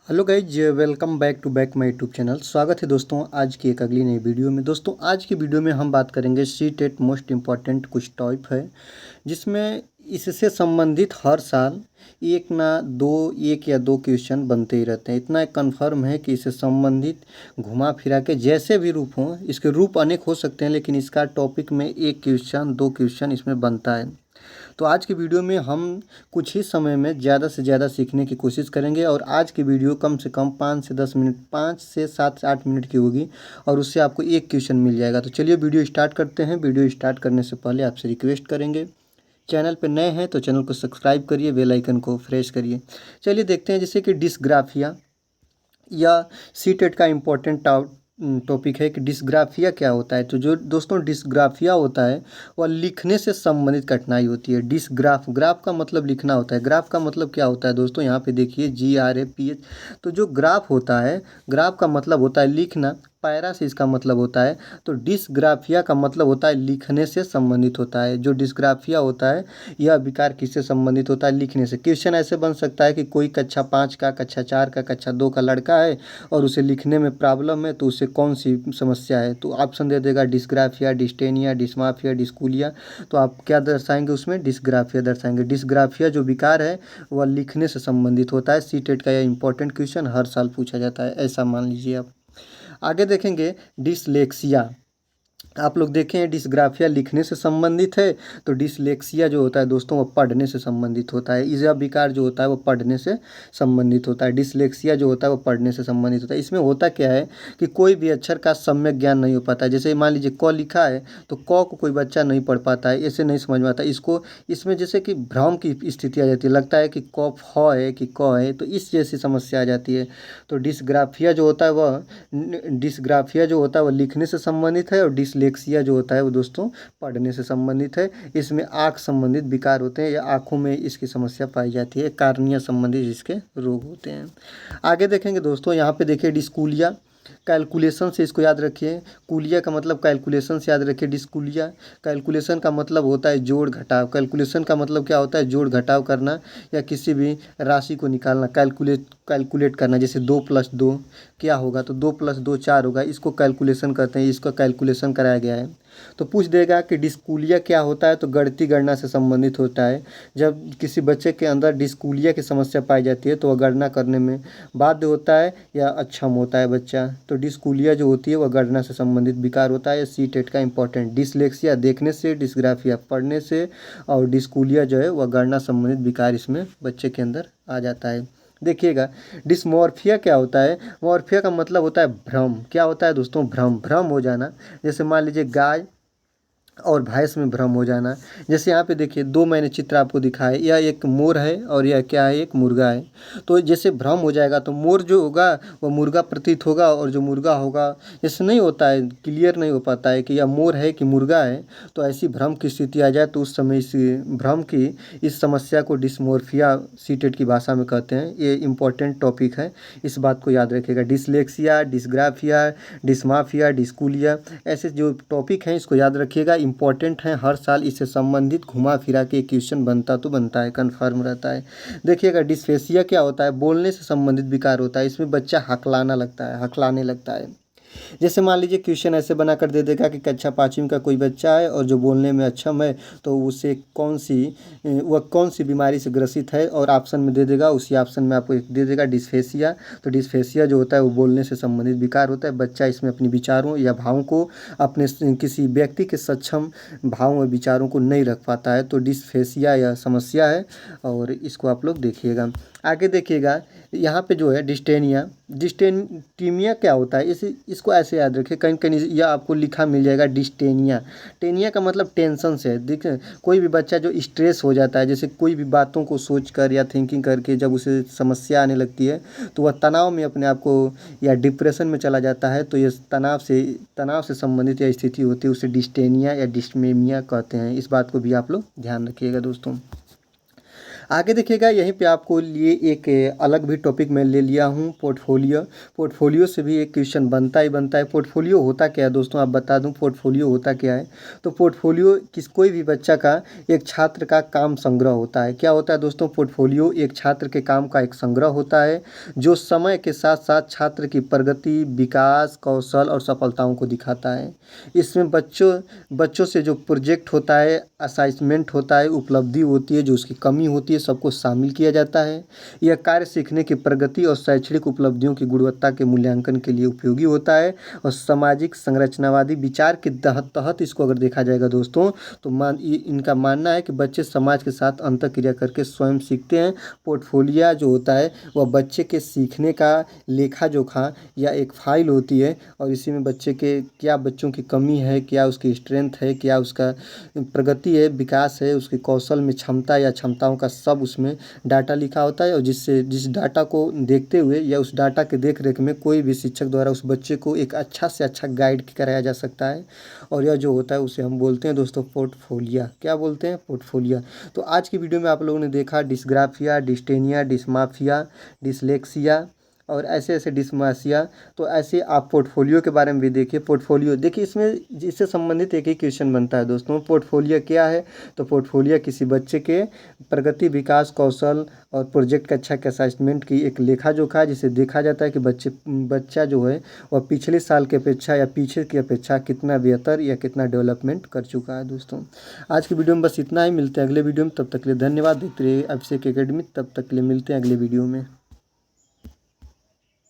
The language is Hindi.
Hello guys, welcome back to back my YouTube channel. स्वागत है दोस्तों आज की एक अगली नई वीडियो में। दोस्तों आज की वीडियो में हम बात करेंगे सी टेट मोस्ट इम्पॉर्टेंट कुछ टॉपिक है, जिसमें इससे संबंधित हर साल एक या दो क्वेश्चन बनते ही रहते हैं। इतना कंफर्म है कि इससे संबंधित घुमा फिरा के जैसे भी रूप हों, इसके रूप अनेक हो सकते हैं, लेकिन इसका टॉपिक में एक क्वेश्चन दो क्वेश्चन इसमें बनता है। तो आज की वीडियो में हम कुछ ही समय में ज़्यादा से ज़्यादा सीखने की कोशिश करेंगे, और आज की वीडियो कम से कम 5 से 7 से 8 मिनट की होगी, और उससे आपको एक क्वेश्चन मिल जाएगा। तो चलिए वीडियो स्टार्ट करते हैं। वीडियो स्टार्ट करने से पहले आपसे रिक्वेस्ट करेंगे, चैनल पर नए हैं तो चैनल को सब्सक्राइब करिए, बेल आइकन को फ्रेश करिए। चलिए देखते हैं, जैसे कि डिस्ग्राफिया या सी टेट का इम्पोर्टेंट टॉपिक है कि डिस्ग्राफिया क्या होता है। तो जो दोस्तों डिस्ग्राफिया होता है वह लिखने से संबंधित कठिनाई होती है। ग्राफ का मतलब लिखना होता है। ग्राफ का मतलब क्या होता है दोस्तों, यहाँ पे देखिए GRAPH। तो जो ग्राफ होता है, ग्राफ का मतलब होता है लिखना, पैरा से इसका मतलब होता है। तो डिस्ग्राफिया का मतलब होता है लिखने से संबंधित होता है। जो डिस्ग्राफिया होता है यह विकार किससे संबंधित होता है, लिखने से। क्वेश्चन ऐसे बन सकता है कि कोई कक्षा 5 का, कक्षा 4 का, कक्षा 2 का लड़का है और उसे लिखने में प्रॉब्लम है, तो उसे कौन सी समस्या है। तो ऑप्शन दे देगा डिस्ग्राफिया, डिस्टेनिया, डिस्माफिया, डिस्कूलिया। तो आप क्या दर्शाएंगे उसमें, डिस्ग्राफिया दर्शाएंगे। डिस्ग्राफिया जो विकार है वह लिखने से संबंधित होता है। सी टेट का यह इंपॉर्टेंट क्वेश्चन हर साल पूछा जाता है, ऐसा मान लीजिए आप। आगे देखेंगे डिसलेक्सिया। आप लोग देखें डिस्ग्राफिया लिखने से संबंधित है, तो डिसलेक्सिया जो होता है दोस्तों वो पढ़ने से संबंधित होता है। इज़ा विकार जो होता है वो पढ़ने से संबंधित होता है। डिसलेक्सिया जो होता है वो पढ़ने से संबंधित होता है। इसमें होता क्या है कि कोई भी अक्षर का सम्यक ज्ञान नहीं हो पाता है। जैसे मान लीजिए क लिखा है तो क को कोई बच्चा नहीं पढ़ पाता है, ऐसे नहीं समझ में आता इसको। इसमें जैसे कि भ्रम की स्थिति आ जाती है, लगता है कि क फ है कि क है, तो इस जैसी समस्या आ जाती है। तो डिस्ग्राफिया जो होता है वह लिखने से संबंधित है, और डिसलेक्सिया जो होता है वो दोस्तों पढ़ने से संबंधित है। इसमें आँख संबंधित विकार होते हैं, या आँखों में इसकी समस्या पाई जाती है, कार्निया संबंधित इसके रोग होते हैं। आगे देखेंगे दोस्तों, यहाँ पे देखिए डिस्कूलिया, कैलकुलेशन से इसको याद रखिए। कूलिया का मतलब कैलकुलेशन से याद रखिए। डिस्कूलिया कैलकुलेशन का मतलब होता है जोड़ घटाव। कैलकुलेशन का मतलब क्या होता है, जोड़ घटाव करना या किसी भी राशि को निकालना, कैलकुलेट करना। जैसे 2+2 क्या होगा, तो 2+2 4 होगा, इसको कैलकुलेशन करते हैं, इसका कैलकुलेशन कराया गया है। तो पूछ देगा कि डिस्कूलिया क्या होता है, तो गणितीय गणना से संबंधित होता है। जब किसी बच्चे के अंदर डिस्कूलिया की समस्या पाई जाती है तो वह गणना करने में बाध्य होता है या अक्षम होता है बच्चा। तो डिस्कूलिया जो होती है वह गणना से संबंधित विकार होता है। सी टेट का इंपॉर्टेंट। डिसलेक्सिया देखने से, डिस्ग्राफिया पढ़ने से, और डिस्कूलिया जो है वह गणना संबंधित विकार इसमें बच्चे के अंदर आ जाता है। देखिएगा डिस्मॉर्फिया क्या होता है। मॉर्फिया का मतलब होता है भ्रम। क्या होता है दोस्तों, भ्रम, भ्रम हो जाना। जैसे मान लीजिए गाय और भैंस में भ्रम हो जाना। जैसे यहाँ पे देखिए दो मैंने चित्र आपको दिखाए, यह एक मोर है और यह क्या है, एक मुर्गा है। तो जैसे भ्रम हो जाएगा तो मोर जो होगा वह मुर्गा प्रतीत होगा, और जो मुर्गा होगा जैसे नहीं होता है, क्लियर नहीं हो पाता है कि यह मोर है कि मुर्गा है। तो ऐसी भ्रम की स्थिति आ जाए तो उस समय इस भ्रम की इस समस्या को डिस्मोर्फिया सी टेट की भाषा में कहते हैं। ये इंपॉर्टेंट टॉपिक है, इस बात को याद रखिएगा। डिसलेक्सिया, डिस्ग्राफिया, डिस्माफिया, डिस्कूलिया, ऐसे जो टॉपिक हैं इसको याद रखिएगा, इंपॉर्टेंट हैं। हर साल इससे संबंधित घुमा फिरा के क्वेश्चन बनता तो बनता है, कन्फर्म रहता है। देखिएगा डिस्फेसिया क्या होता है, बोलने से संबंधित विकार होता है। इसमें बच्चा हकलाना लगता है, हकलाने लगता है। जैसे मान लीजिए क्वेश्चन ऐसे बना कर दे देगा कि कक्षा 5वीं का कोई बच्चा है और जो बोलने में अक्षम है, तो उसे वह कौन सी बीमारी से ग्रसित है, और ऑप्शन में दे देगा। उसी ऑप्शन में आपको एक दे देगा डिस्फेसिया। तो डिस्फेसिया जो होता है वो बोलने से संबंधित विकार होता है। बच्चा इसमें अपने विचारों या भावों को, अपने किसी व्यक्ति के सक्षम भावों और विचारों को नहीं रख पाता है। तो डिस्फेसिया यह समस्या है, और इसको आप लोग देखिएगा। आगे देखिएगा यहाँ पे जो है डिस्टेनिया, डिस्टेनिया क्या होता है, इसको ऐसे याद रखिए। कहीं कहीं यह आपको लिखा मिल जाएगा डिस्टेनिया। टेनिया का मतलब टेंशन से। देखिए कोई भी बच्चा जो स्ट्रेस हो जाता है, जैसे कोई भी बातों को सोच कर या थिंकिंग करके जब उसे समस्या आने लगती है तो वह तनाव में अपने आप को या डिप्रेशन में चला जाता है। तो ये तनाव से संबंधित यह स्थिति होती है, उसे डिस्टेनिया या डिस्मेमिया कहते हैं। इस बात को भी आप लोग ध्यान रखिएगा दोस्तों। आगे देखिएगा, यहीं पे आपको लिए एक अलग भी टॉपिक मैं ले लिया हूँ, पोर्टफोलियो। पोर्टफोलियो से भी एक क्वेश्चन बनता ही बनता है। पोर्टफोलियो होता क्या है दोस्तों, आप बता दूं पोर्टफोलियो होता क्या है। तो पोर्टफोलियो कोई भी बच्चा का, एक छात्र का काम संग्रह होता है। क्या होता है दोस्तों, पोर्टफोलियो एक छात्र के काम का एक संग्रह होता है, जो समय के साथ साथ छात्र की प्रगति, विकास, कौशल और सफलताओं को दिखाता है। इसमें बच्चों से जो प्रोजेक्ट होता है, असाइनमेंट होता है, उपलब्धि होती है, जो उसकी कमी होती है, सबको शामिल किया जाता है। यह कार्य सीखने की प्रगति और शैक्षणिक उपलब्धियों की गुणवत्ता के मूल्यांकन के लिए उपयोगी होता है। और सामाजिक संरचनावादी विचार के तहत इसको अगर देखा जाएगा दोस्तों, तो इनका मानना है कि बच्चे समाज के साथ अंतःक्रिया करके स्वयं सीखते हैं। पोर्टफोलियो जो होता है वह बच्चे के सीखने का लेखा जोखा या एक फाइल होती है, और इसी में बच्चे के क्या, बच्चों की कमी है, क्या उसकी स्ट्रेंथ है, क्या उसका प्रगति है, विकास है, उसके कौशल में क्षमता या क्षमताओं का सब उसमें डाटा लिखा होता है। और जिस डाटा को देखते हुए या उस डाटा के देख रेख में कोई भी शिक्षक द्वारा उस बच्चे को एक अच्छा से अच्छा गाइड कराया जा सकता है। और यह जो होता है उसे हम बोलते हैं दोस्तों पोर्टफोलियो। क्या बोलते हैं, पोर्टफोलियो। तो आज की वीडियो में आप लोगों ने देखा डिस्ग्राफिया, डिस्टेनिया, डिस्माफिया, डिसलेक्सिया और ऐसे ऐसे डिस्मासिया। तो ऐसे आप पोर्टफोलियो के बारे में भी देखिए। पोर्टफोलियो देखिए, इसमें इससे संबंधित एक ही क्वेश्चन बनता है दोस्तों, पोर्टफोलियो क्या है। तो पोर्टफोलियो किसी बच्चे के प्रगति, विकास, कौशल और प्रोजेक्ट का अच्छा असेसमेंट की एक लेखा जोखा है, जिसे देखा जाता है कि बच्चा जो है वह पिछले साल की अपेक्षा या पीछे की अपेक्षा कितना बेहतर या कितना डेवलपमेंट कर चुका है। दोस्तों आज की वीडियो में बस इतना ही, मिलते हैं अगले वीडियो में, तब तक के लिए धन्यवाद। देखते रहिए अभिषेक एकेडमी, तब तक के लिए मिलते हैं अगले वीडियो में।